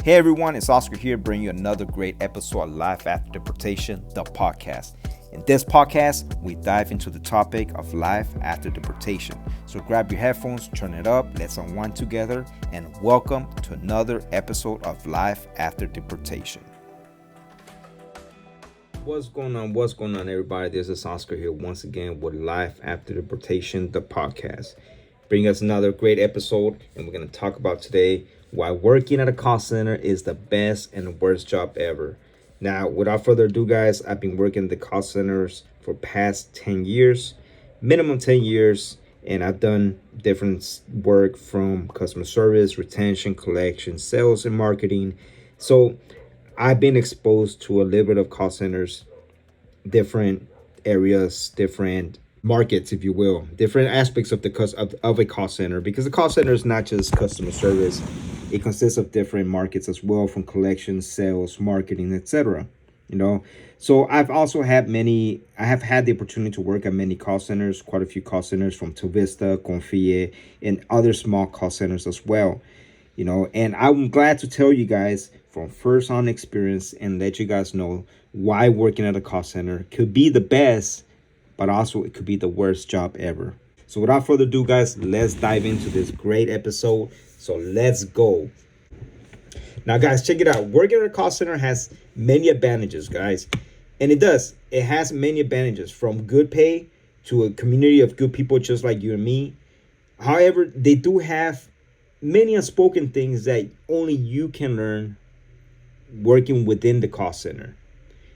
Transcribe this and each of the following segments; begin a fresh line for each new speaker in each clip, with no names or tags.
Hey everyone, it's Oscar here bringing you another great episode of Life After Deportation, the podcast. In this podcast, we dive into the topic of life after deportation. So grab your headphones, turn it up, let's unwind together, and welcome to another episode of Life After Deportation. What's going on, everybody? This is Oscar here once again with Life After Deportation, the podcast. Bring us another great episode, and we're going to talk about today why working at a call center is the best and the worst job ever. Now, without further ado, guys, I've been working at the call centers for past 10 years, minimum 10 years, and I've done different work from customer service, retention, collection, sales, and marketing. So I've been exposed to a little bit of call centers, different areas, different markets, if you will, different aspects of of a call center, because the call center is not just customer service. It consists of different markets as well, from collections, sales, marketing, etc. So I have had the opportunity to work at many call centers, quite a few call centers, from Tuvista, Confie, and other small call centers as well. And I'm glad to tell you guys from first-hand experience and let you guys know why working at a call center could be the best, but also it could be the worst job ever. So without further ado, guys, let's dive into this great episode. So let's go. Now, guys, check it out. Working at a call center has many advantages, guys. And it does. It has many advantages, from good pay to a community of good people just like you and me. However, they do have many unspoken things that only you can learn working within the call center.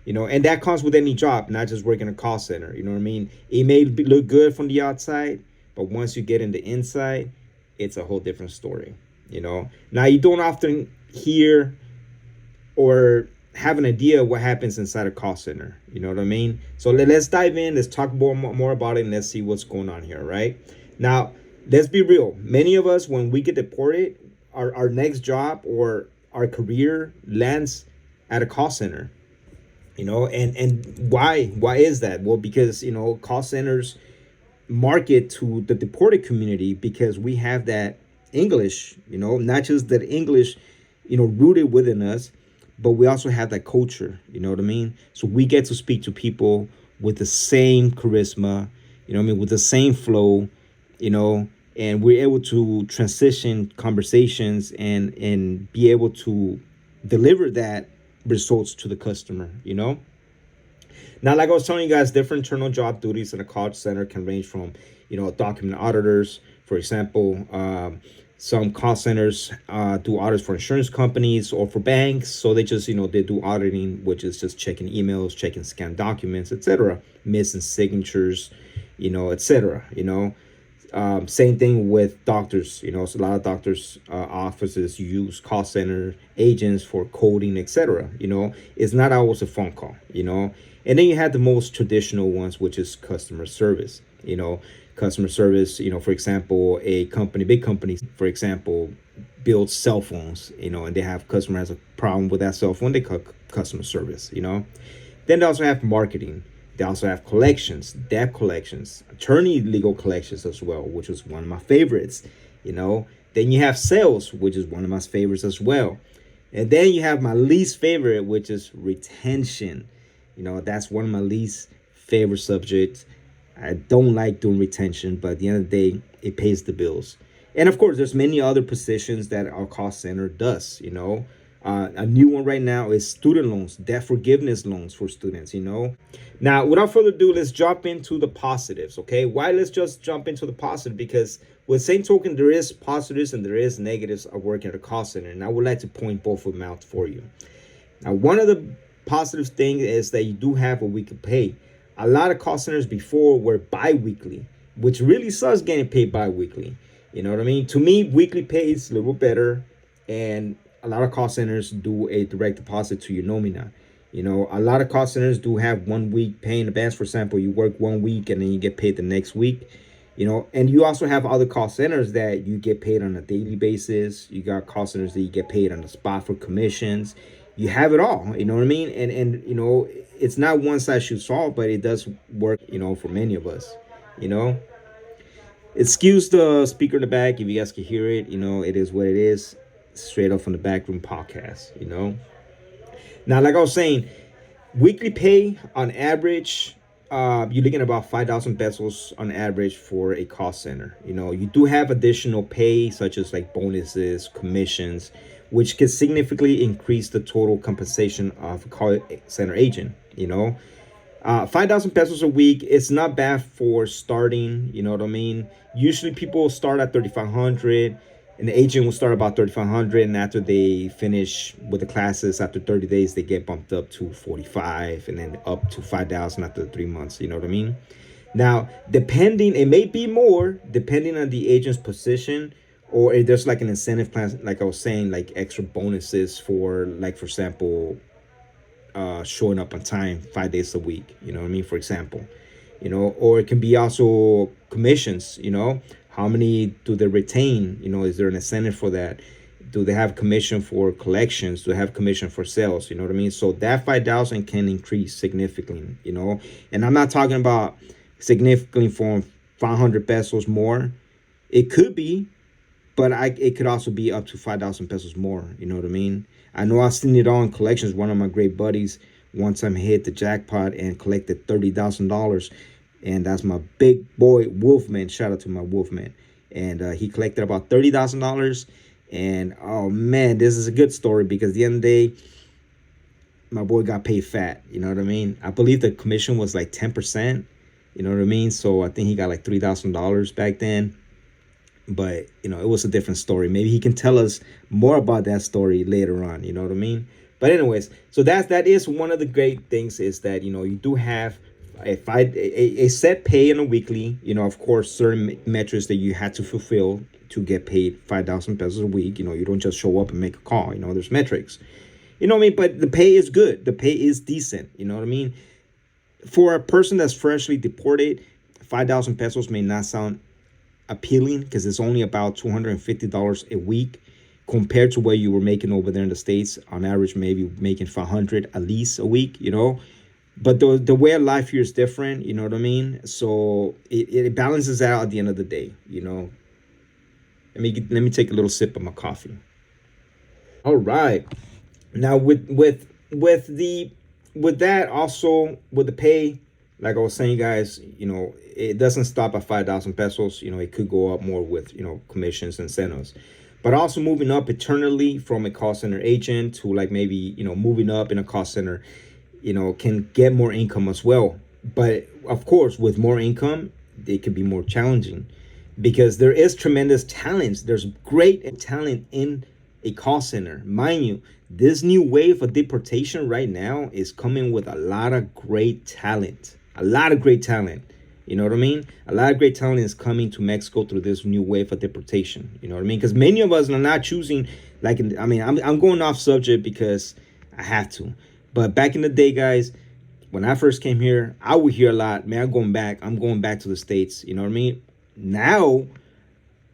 And that comes with any job, not just working a call center. You know what I mean? It may look good from the outside, but once you get in the inside, it's a whole different story. Now, you don't often hear or have an idea what happens inside a call center. You know what I mean? So let's dive in. Let's talk more about it, and let's see what's going on here, right? Now, let's be real. Many of us, when we get deported, our next job or our career lands at a call center. And why is that? Well, because call centers market to the deported community, because we have that English, not just that English, rooted within us, but we also have that culture. You know what I mean? So we get to speak to people with the same charisma, with the same flow, and we're able to transition conversations and be able to deliver that results to the customer. Now, like I was telling you guys, different internal job duties in a call center can range from, document auditors. For example, some call centers do audits for insurance companies or for banks. So they just, they do auditing, which is just checking emails, checking scanned documents, etc., missing signatures, etc. Same thing with doctors. So a lot of doctors' offices use call center agents for coding, etc. It's not always a phone call. And then you have the most traditional ones, which is customer service. Customer service, for example, big company, for example, builds cell phones, and they have customer has a problem with that cell phone, they call customer service. Then they also have marketing. They also have collections, debt collections, attorney legal collections as well, which is one of my favorites. Then you have sales, which is one of my favorites as well. And then you have my least favorite, which is retention. That's one of my least favorite subjects. I don't like doing retention, but at the end of the day, it pays the bills. And of course, there's many other positions that our call center does. A new one right now is student loans, debt forgiveness loans for students. Now, without further ado, let's jump into the positives. Okay, why? Let's just jump into the positive, because with same token, there is positives and there is negatives of working at a call center, and I would like to point both of them out for you. Now, one of the positive things is that you do have a weekly pay. A lot of call centers before were bi-weekly, which really sucks getting paid bi-weekly. You know what I mean? To me, weekly pay is a little better, and a lot of call centers do a direct deposit to your nomina. A lot of call centers do have 1 week pay in advance. For example, you work 1 week and then you get paid the next week. And you also have other call centers that you get paid on a daily basis. You got call centers that you get paid on the spot for commissions. You have it all, you know what I mean? And it's not one size fits all, but it does work, for many of us. Excuse the speaker in the back if you guys can hear it. It is what it is. straight up from the backroom podcast, Now, like I was saying, weekly pay on average, you're looking at about 5,000 pesos on average for a call center. You do have additional pay such as like bonuses, commissions, which can significantly increase the total compensation of a call center agent. 5,000 pesos a week, it's not bad for starting. You know what I mean? Usually people start at 3,500. And the agent will start about 3,500, and after they finish with the classes, after 30 days, they get bumped up to 45, and then up to 5,000 after 3 months. You know what I mean? Now, it may be more depending on the agent's position, or if there's like an incentive plan, like I was saying, like extra bonuses for, like, for example, showing up on time 5 days a week. You know what I mean? For example, or it can be also commissions. How many do they retain? Is there an incentive for that? Do they have commission for collections? Do they have commission for sales? You know what I mean? So that 5,000 can increase significantly, and I'm not talking about significantly from 500 pesos more. It could be, but it could also be up to 5,000 pesos more. You know what I mean? I know I've seen it all in collections. One of my great buddies one time hit the jackpot and collected $30,000. And that's my big boy Wolfman. Shout out to my Wolfman. And he collected about $30,000. And oh man, this is a good story because at the end of the day, my boy got paid fat. You know what I mean? I believe the commission was like 10%. You know what I mean? So I think he got like $3,000 back then. But, it was a different story. Maybe he can tell us more about that story later on. You know what I mean? But anyways, so that is one of the great things is that, you do have a set pay in a weekly, of course, certain metrics that you had to fulfill to get paid 5,000 pesos a week. You don't just show up and make a call. There's metrics. You know what I mean? But the pay is good. The pay is decent. You know what I mean? For a person that's freshly deported, 5,000 pesos may not sound appealing because it's only about $250 a week compared to what you were making over there in the States. On average, maybe making 500 at least a week, But the way of life here is different, you know what I mean? So it balances out at the end of the day, Let me take a little sip of my coffee. All right. Now with that also with the pay, like I was saying, guys, it doesn't stop at 5,000 pesos. It could go up more with, commissions and incentives. But also moving up eternally from a call center agent to like maybe, moving up in a call center, can get more income as well. But of course, with more income, it could be more challenging because there is tremendous talent. There's great talent in a call center. Mind you, this new wave of deportation right now is coming with a lot of great talent. A lot of great talent. You know what I mean? A lot of great talent is coming to Mexico through this new wave of deportation. You know what I mean? Because many of us are not choosing, I'm going off subject because I have to. But back in the day, guys, when I first came here, I would hear a lot, man, I'm going back to the States. You know what I mean? Now,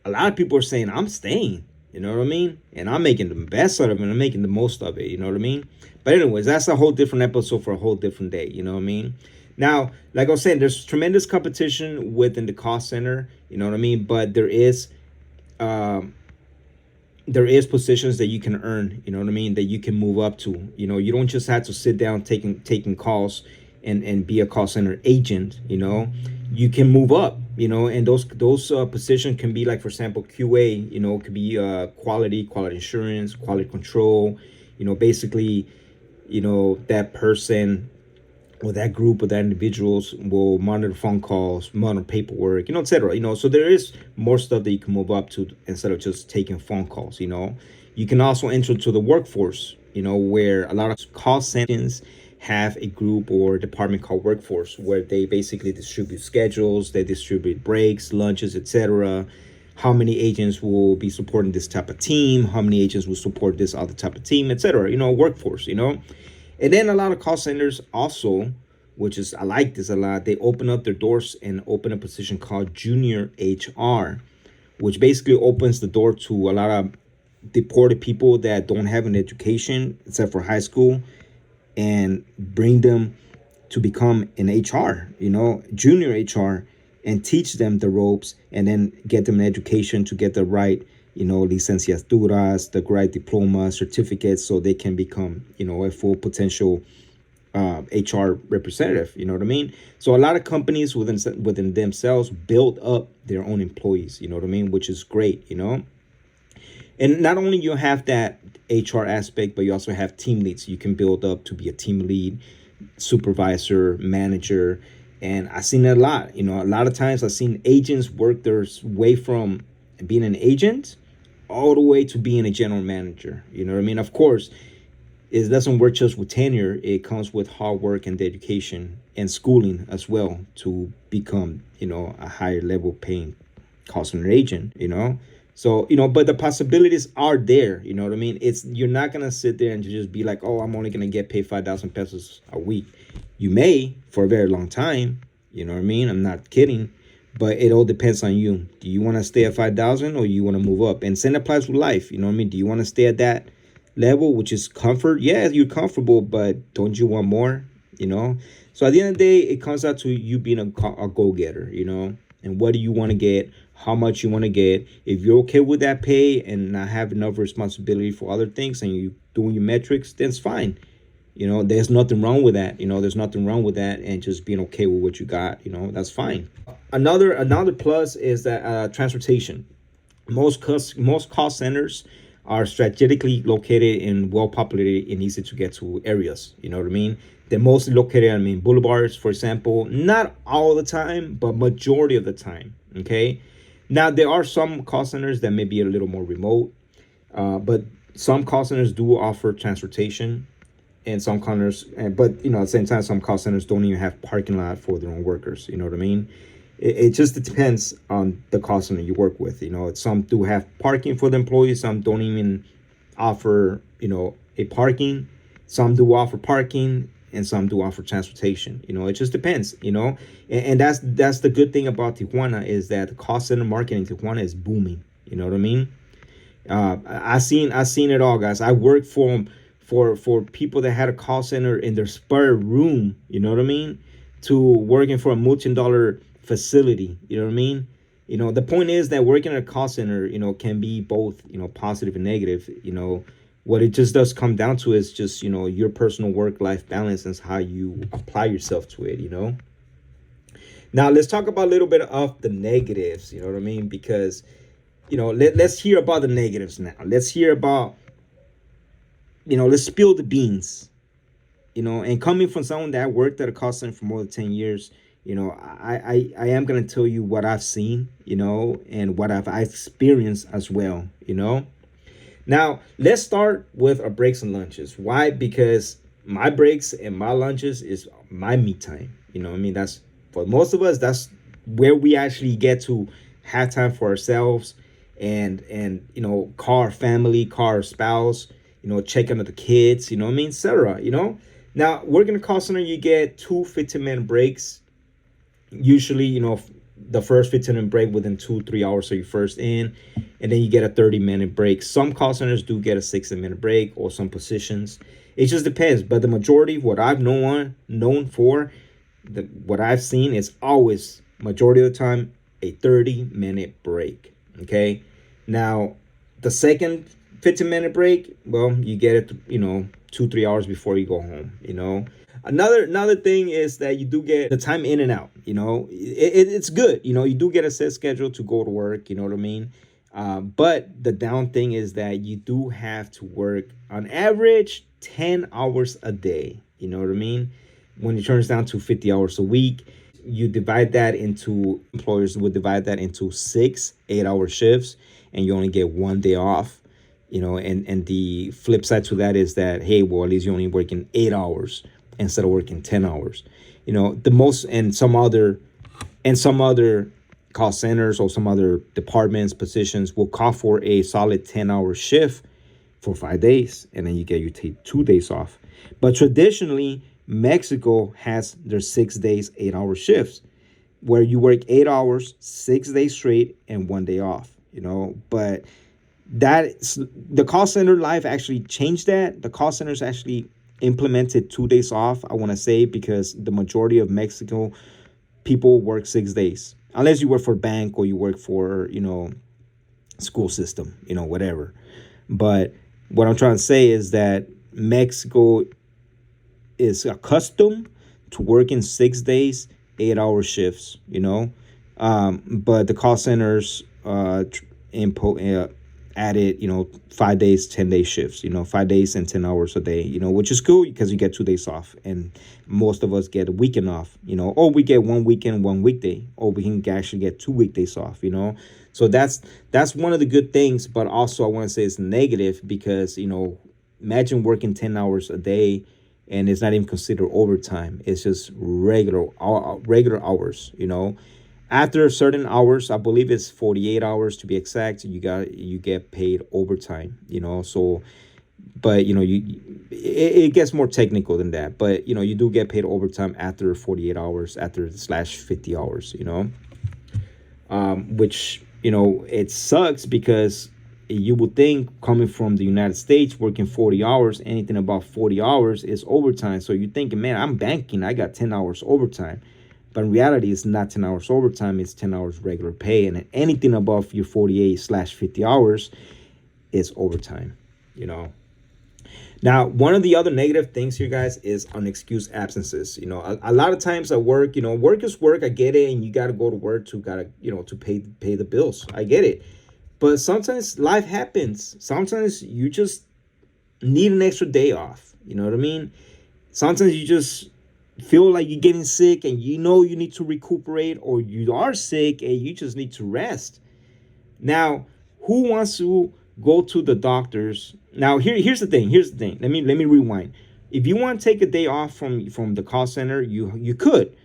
a lot of people are saying, I'm staying. You know what I mean? And I'm making the best out of it. I'm making the most of it. You know what I mean? But anyways, that's a whole different episode for a whole different day. You know what I mean? Now, like I was saying, there's tremendous competition within the call center. You know what I mean? But there is positions that you can earn. You know what I mean? That you can move up to. You don't just have to sit down taking calls and be a call center agent. You can move up. And those positions can be like, for example, QA. It could be quality assurance, quality control. Basically, that person or that group of that individuals will monitor phone calls, monitor paperwork, et cetera. So there is more stuff that you can move up to instead of just taking phone calls. You can also enter to the workforce, where a lot of call centers have a group or department called workforce, where they basically distribute schedules, they distribute breaks, lunches, etc. How many agents will be supporting this type of team? How many agents will support this other type of team, etc. Workforce. And then a lot of call centers also, I like this a lot, they open up their doors and open a position called junior HR, which basically opens the door to a lot of deported people that don't have an education except for high school, and bring them to become an HR, junior HR, and teach them the ropes, and then get them an education to get the right licenciaturas, the right diploma, certificates, so they can become, a full potential HR representative. You know what I mean? So a lot of companies within themselves build up their own employees. You know what I mean? Which is great. And not only you have that HR aspect, but you also have team leads. You can build up to be a team lead, supervisor, manager. And I've seen it a lot. A lot of times I've seen agents work their way from being an agent all the way to being a general manager. You know what I mean? Of course, it doesn't work just with tenure. It comes with hard work and dedication and schooling as well to become, a higher level paying call center agent. So, but the possibilities are there. You know what I mean? You're not going to sit there and just be like, oh, I'm only going to get paid 5,000 pesos a week. You may for a very long time. You know what I mean? I'm not kidding. But it all depends on you. Do you want to stay at 5,000 or you want to move up? And same applies with life. You know what I mean? Do you want to stay at that level, which is comfort? Yeah, you're comfortable, but don't you want more? So at the end of the day, it comes out to you being a go-getter, and what do you want to get, how much you want to get. If you're okay with that pay and not have enough responsibility for other things and you doing your metrics, then it's fine. There's nothing wrong with that. There's nothing wrong with that, and just being okay with what you got, that's fine. Another plus is that transportation. Most call centers are strategically located in well-populated and easy to get to areas. You know what I mean? They're mostly located on main boulevards, for example. Not all the time, but majority of the time. Okay. Now there are some call centers that may be a little more remote, but some call centers do offer transportation, and some call centers, but at the same time, some call centers don't even have parking lot for their own workers. You know what I mean? It just depends on the call center you work with. Some do have parking for the employees. Some don't even offer, a parking. Some do offer parking, and some do offer transportation. It just depends. And that's the good thing about Tijuana, is that the call center market in Tijuana is booming. You know what I mean? I seen it all, guys. I worked for people that had a call center in their spare room. You know what I mean? To working for a multi-dollar facility. You know what I mean? The point is that working at a call center, can be both, positive and negative. What it just does come down to is just, your personal work-life balance and how you apply yourself to it. Now let's talk about a little bit of the negatives. You know what I mean? Because, let's hear about the negatives now. Let's hear about, let's spill the beans. And coming from someone that worked at a call center for more than 10 years, I am going to tell you what I've seen, and what I've experienced as well, Now, let's start with our breaks and lunches. Why? Because my breaks and my lunches is my me time. That's, for most of us, that's where we actually get to have time for ourselves and call our family, call our spouse, check on the kids, etc. Now, working a call center, you get 2 15-minute breaks. Usually, the first 15-minute break within 2-3 hours, so you're first in, and then you get a 30-minute break. Some call centers do get a 60-minute break, or some positions. It just depends. But the majority, what I've known for, what I've seen is always, majority of the time, a 30-minute break. Okay. Now, the second 15-minute break, well, you get it, 2-3 hours before you go home. Another thing is that you do get the time in and out. It's good. You do get a set schedule to go to work. You know what I mean? But the down thing is that you do have to work on average 10 hours a day. You know what I mean? When it turns down to 50 hours a week, employers would divide that into 6 8-hour shifts, and you only get 1 day off. And the flip side to that is that, hey, well, at least you're only working 8 hours instead of working 10 hours. Some other call centers or some other departments, positions will call for a solid 10-hour shift for 5 days, and then you take 2 days off. But traditionally, Mexico has their 6 days, 8-hour shifts, where you work 8 hours, 6 days straight, and 1 day off. But the call center life actually changed that. The call centers actually implemented 2 days off, I want to say, because the majority of Mexico people work 6 days, unless you work for a bank or you work for, school system, whatever. But what I'm trying to say is that Mexico is accustomed to working 6 days, 8-hour shifts, but the call centers added, 5 days, 10-day shifts, 5 days and 10 hours a day, which is cool because you get 2 days off. And most of us get a weekend off, or we get one weekend, one weekday, or we can actually get 2 weekdays off, So that's one of the good things. But also I want to say it's negative because, imagine working 10 hours a day and it's not even considered overtime. It's just regular hours, After certain hours, I believe it's 48 hours to be exact, you get paid overtime, So, but it gets more technical than that. But you do get paid overtime after 48 hours, after /50 hours, which it sucks because you would think coming from the United States, working 40 hours, anything above 40 hours is overtime. So you're thinking, man, I'm banking, I got 10 hours overtime. But in reality, it's not 10 hours overtime, it's 10 hours regular pay. And anything above your 48/50 hours is overtime, Now, one of the other negative things here, guys, is unexcused absences. A lot of times at work, work is work. I get it. And you got to go to work to pay the bills. I get it. But sometimes life happens. Sometimes you just need an extra day off. You know what I mean? Sometimes you just feel like you're getting sick and you need to recuperate, or you are sick and you just need to rest. Now, who wants to go to the doctors? Now, here's the thing. Let me rewind. If you want to take a day off from the call center, you could,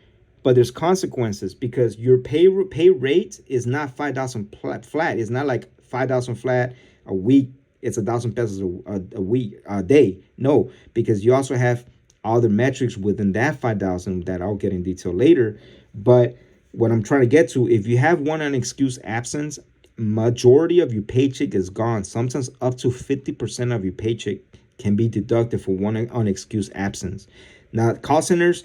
but there's consequences because your pay rate is not 5,000 flat. It's not like 5,000 flat a week. It's 1,000 pesos a week, a day. No, because you also have other metrics within that 5,000 that I'll get in detail later. But what I'm trying to get to, if you have one unexcused absence, majority of your paycheck is gone. Sometimes up to 50% of your paycheck can be deducted for one unexcused absence. Now, call centers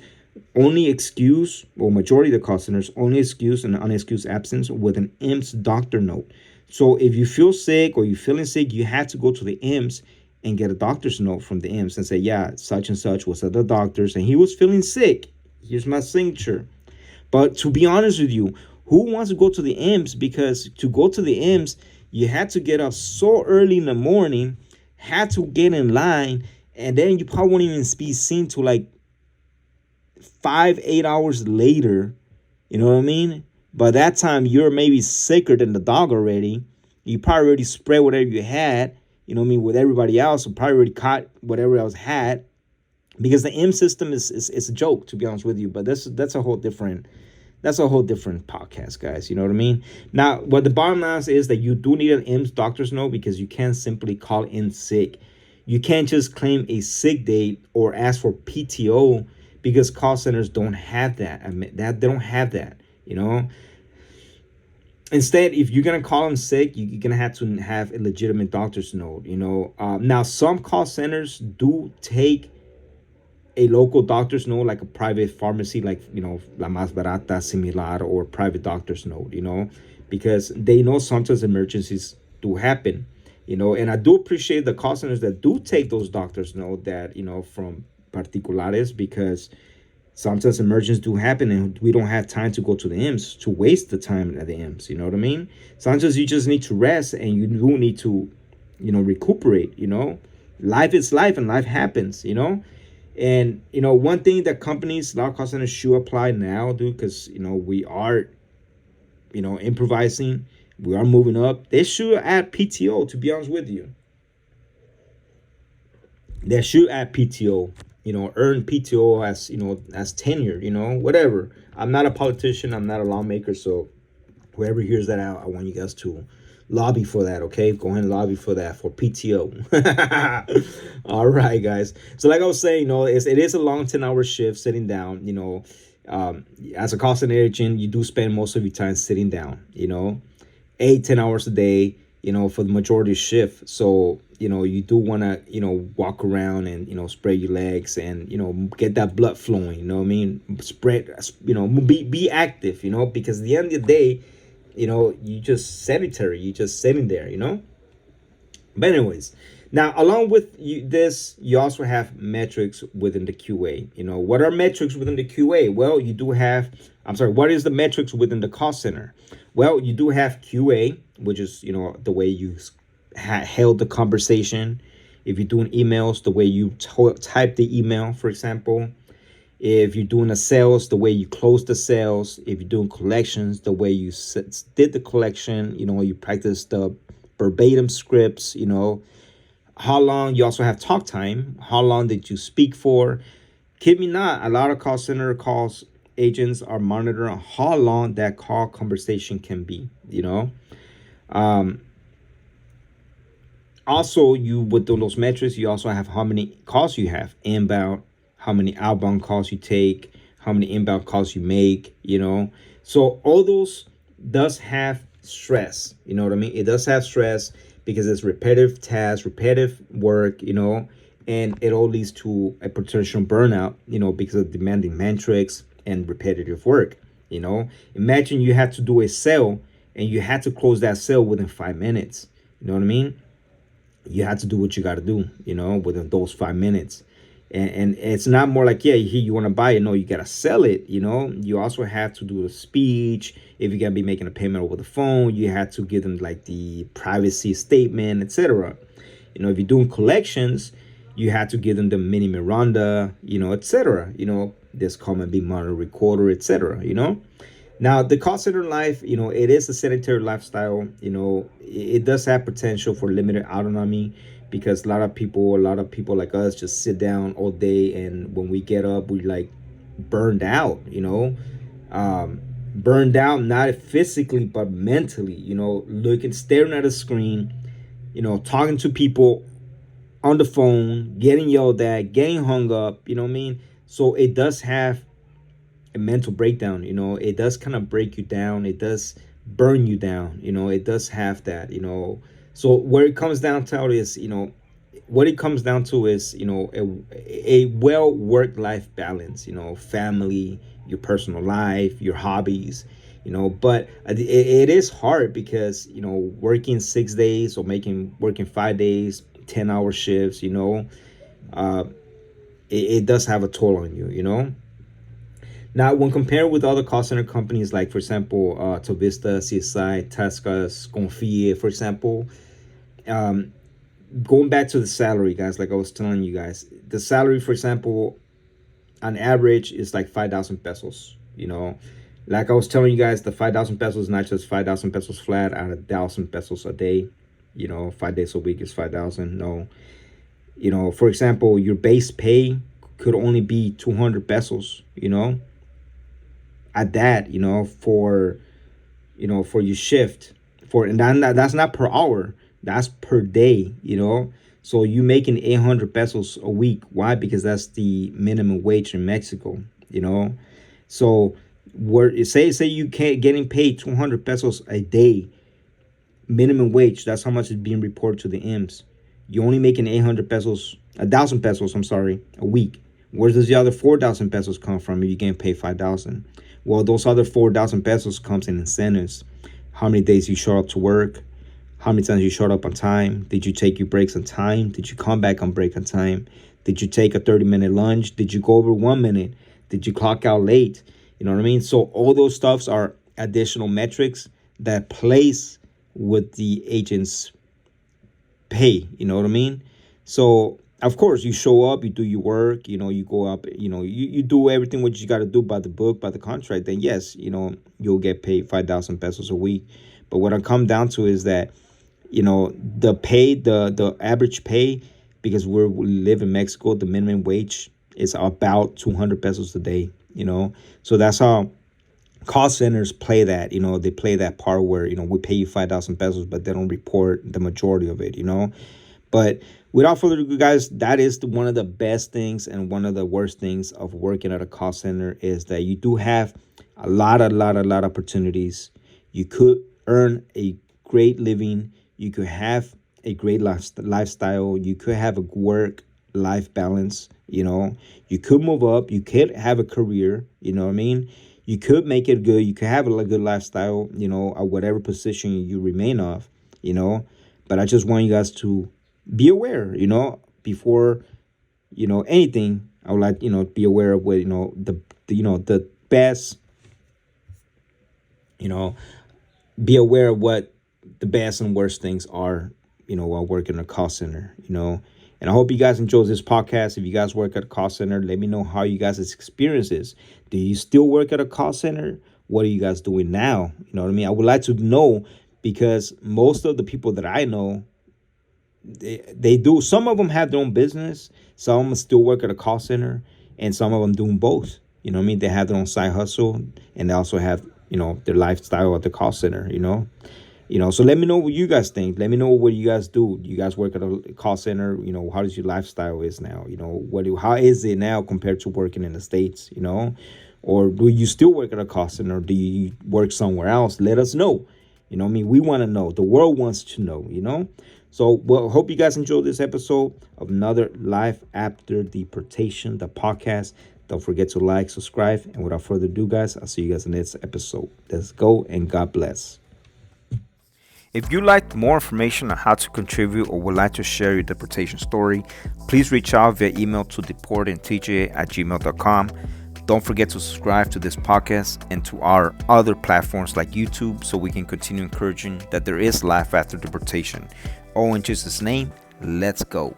only excuse, or majority of the call centers only excuse an unexcused absence with an IMSS doctor note. So if you feel sick or you're feeling sick, you have to go to the IMSS and get a doctor's note from the IMSS and say, yeah, such and such was at the doctor's and he was feeling sick. Here's my signature. But to be honest with you, who wants to go to the IMSS? Because to go to the IMSS, you had to get up so early in the morning, had to get in line, and then you probably won't even be seen to like 5-8 hours later. You know what I mean? By that time, you're maybe sicker than the dog already. You probably already spread whatever you had, with everybody else, who probably already caught whatever else had. Because the IMSS system is a joke, to be honest with you. But that's a whole different podcast, guys. You know what I mean? Now, what the bottom line is that you do need an IMSS doctor's note because you can't simply call in sick. You can't just claim a sick day or ask for PTO because call centers don't have that. They don't have that, Instead, if you're going to call in sick, you're going to have a legitimate doctor's note, Now, some call centers do take a local doctor's note, like a private pharmacy, like, La Más Barata, Similar, or private doctor's note, because they know sometimes emergencies do happen, and I do appreciate the call centers that do take those doctor's note that, from particulares, because sometimes emergencies do happen and we don't have time to go to the IMSS to waste the time at the IMSS, you know what I mean? Sometimes you just need to rest and you do need to, recuperate, Life is life and life happens, And, one thing that companies, a lot of call centers should apply now, dude, because, we are, improvising. We are moving up. They should add PTO, to be honest with you. They should add PTO, earn PTO as tenure, whatever. I'm not a politician. I'm not a lawmaker. So whoever hears that out, I want you guys to lobby for that, okay? Go ahead and lobby for that, for PTO. All right, guys. So like I was saying, it is a long 10-hour shift sitting down, as a call center agent, you do spend most of your time sitting down, 8-10 hours a day, for the majority of shift. So, you do want to, walk around and, spread your legs and, get that blood flowing, Spread, be active, because at the end of the day, you just sedentary, you just sitting there, but anyways, now along with this, you also have metrics within the QA. What are metrics within the QA? Well, you do have, I'm sorry, what is the metrics within the cost center? Well, you do have QA, which is, the way you held the conversation. If you're doing emails, the way you type the email, for example. If you're doing a sales, the way you close the sales. If you're doing collections, the way you did the collection. You practice the verbatim scripts. How long. You also have talk time. How long did you speak for? Kid me not, a lot of call center calls agents are monitoring how long that call conversation can be. Um, Also, you with those metrics, you also have how many calls you have inbound, how many outbound calls you take, how many inbound calls you make. So all those does have stress. You know what I mean? It does have stress because it's repetitive tasks, repetitive work. And it all leads to a potential burnout. Because of demanding metrics and repetitive work. Imagine you had to do a sale and you had to close that sale within 5 minutes. You know what I mean? You have to do what you got to do, within those 5 minutes. And it's not more like, yeah, here you want to buy it. No, you got to sell it. You also have to do a speech. If you're going to be making a payment over the phone, you have to give them like the privacy statement, etc. If you're doing collections, you have to give them the mini Miranda, etc. This call and be monitor recorder, etc. Now, the call center life, it is a sedentary lifestyle. It does have potential for limited autonomy because a lot of people like us just sit down all day. And when we get up, we like burned out, burned out, not physically, but mentally, looking, staring at a screen, talking to people on the phone, getting yelled at, getting hung up, you know what I mean? So it does have a mental breakdown. It does kind of break you down. It does burn you down. It does have that. So where it comes down to is, what it comes down to is, a well work life balance. Family, your personal life, your hobbies. But it is hard because working 6 days or working 5 days, 10-hour shifts. It does have a toll on you. Now, when compared with other call center companies, like, for example, Tovista, CSI, Taskas, Confie, for example, going back to the salary, guys, like I was telling you guys, the salary, for example, on average is like 5,000 pesos, Like I was telling you guys, the 5,000 pesos is not just 5,000 pesos flat at 1,000 pesos a day. 5 days a week is 5,000. No. For example, your base pay could only be 200 pesos, at that, for your shift and that's not per hour, that's per day. So you making 800 pesos a week. Why? Because that's the minimum wage in Mexico. So where say you can't getting paid 200 pesos a day minimum wage, that's how much is being reported to the IMSS. You're only making 800 pesos, 1,000 pesos, I'm sorry, a week. Where does the other 4,000 pesos come from if you're getting paid 5,000? Well, those other 4,000 pesos comes in incentives. How many days you show up to work? How many times you showed up on time? Did you take your breaks on time? Did you come back on break on time? Did you take a 30-minute lunch? Did you go over 1 minute? Did you clock out late? You know what I mean? So all those stuffs are additional metrics that place with the agent's pay. You know what I mean? So of course, you show up, you do your work, you go up, you do everything what you got to do by the book, by the contract, then yes, you'll get paid 5,000 pesos a week. But what I come down to is that, the pay, the average pay, because we live in Mexico, the minimum wage is about 200 pesos a day, So that's how call centers play that, they play that part where, we pay you 5,000 pesos, but they don't report the majority of it, But without further ado, guys, that is one of the best things and one of the worst things of working at a call center is that you do have a lot of opportunities. You could earn a great living. You could have a great lifestyle. You could have a work-life balance. You could move up. You could have a career. You know what I mean? You could make it good. You could have a good lifestyle, at whatever position you remain of, you know. But I just want you guys to be aware, before, anything. I would like, be aware of what, the best, you know, be aware of what the best and worst things are, while working in a call center, And I hope you guys enjoy this podcast. If you guys work at a call center, let me know how you guys' experience is. Do you still work at a call center? What are you guys doing now? You know what I mean? I would like to know, because most of the people that I know, they do. Some of them have their own business. Some of them still work at a call center, and some of them doing both. You know what I mean? They have their own side hustle, and they also have, their lifestyle at the call center, So let me know what you guys think. Let me know what you guys do. You guys work at a call center, how does your lifestyle is now? How is it now compared to working in the States, Or do you still work at a call center, or do you work somewhere else? Let us know. We want to know. The world wants to know, So, well, hope you guys enjoyed this episode of another Life After Deportation, the podcast. Don't forget to like, subscribe, and without further ado, guys, I'll see you guys in the next episode. Let's go, and God bless. If you'd like more information on how to contribute or would like to share your deportation story, please reach out via email to deportandtj@gmail.com. Don't forget to subscribe to this podcast and to our other platforms like YouTube, so we can continue encouraging that there is life after deportation. Oh, in Jesus' name, let's go.